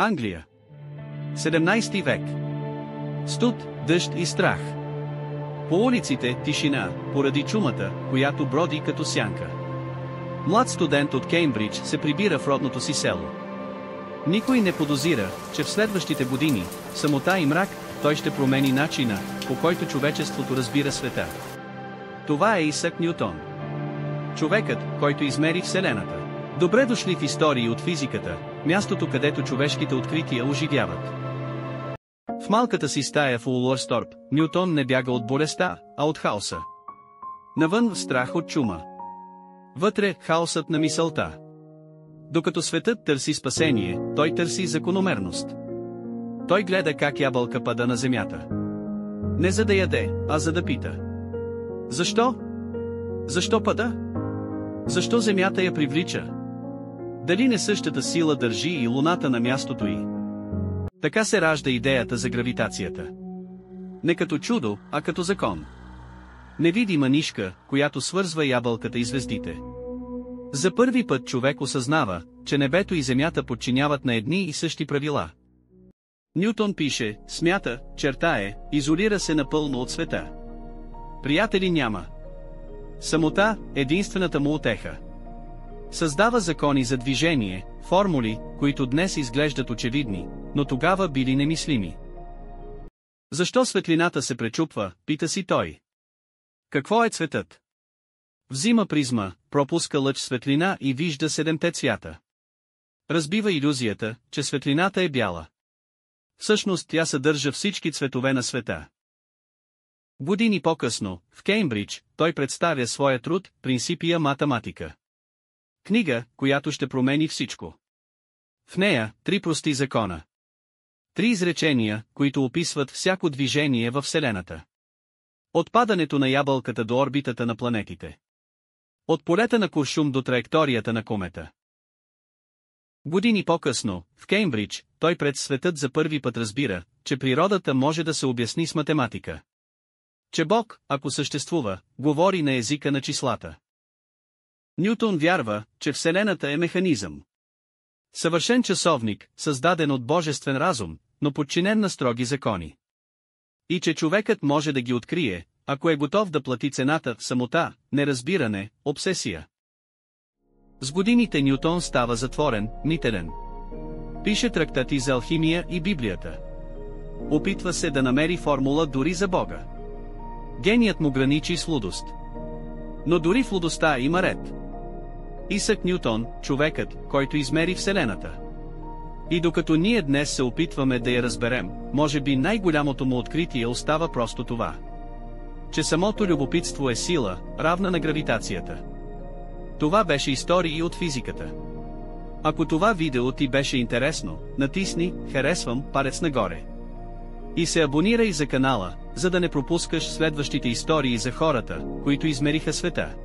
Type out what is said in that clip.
Англия. 17 век. Студ, дъжд и страх. По улиците тишина, поради чумата, която броди като сянка. Млад студент от Кеймбридж се прибира в родното си село. Никой не подозира, че в следващите години, в самота и мрак, той ще промени начина, по който човечеството разбира света. Това е Исак Нютон. Човекът, който измери Вселената. Добре дошли в истории от физиката, мястото където човешките открития оживяват. В малката си стая в Уолърсторп, Нютон не бяга от болестта, а от хаоса. Навън в страх от чума. Вътре хаосът на мисълта. Докато светът търси спасение, той търси закономерност. Той гледа как ябълка пада на земята. Не за да яде, а за да пита. Защо? Защо пада? Защо земята я привлича? Дали не същата сила държи и луната на мястото й? Така се ражда идеята за гравитацията. Не като чудо, а като закон. Невидима нишка, която свързва ябълката и звездите. За първи път човек осъзнава, че небето и земята подчиняват на едни и същи правила. Нютон пише, смята, чертае, изолира се напълно от света. Приятели няма. Самота – единствената му утеха. Създава закони за движение, формули, които днес изглеждат очевидни, но тогава били немислими. Защо светлината се пречупва, пита си той. Какво е цветът? Взима призма, пропуска лъч светлина и вижда 7-те цвята. Разбива илюзията, че светлината е бяла. Всъщност тя съдържа всички цветове на света. Години по-късно, в Кеймбридж, той представя своя труд «Принципия математика». Книга, която ще промени всичко. В нея, 3 прости закона. 3 изречения, които описват всяко движение във Вселената. От падането на ябълката до орбитата на планетите. От полета на куршум до траекторията на комета. Години по-късно, в Кеймбридж, той пред светът за първи път разбира, че природата може да се обясни с математика. Че Бог, ако съществува, говори на езика на числата. Нютон вярва, че Вселената е механизъм. Съвършен часовник, създаден от божествен разум, но подчинен на строги закони. И че човекът може да ги открие, ако е готов да плати цената в самота, неразбиране, обсесия. С годините Нютон става затворен, нителен. Пише трактати за алхимия и Библията. Опитва се да намери формула дори за Бога. Геният му граничи с лудост. Но дори в лудостта има ред. Исак Нютон, човекът, който измери Вселената. И докато ние днес се опитваме да я разберем, може би най-голямото му откритие остава просто това. Че самото любопитство е сила, равна на гравитацията. Това беше история от физиката. Ако това видео ти беше интересно, натисни «Харесвам» палец нагоре. И се абонирай за канала, за да не пропускаш следващите истории за хората, които измериха света.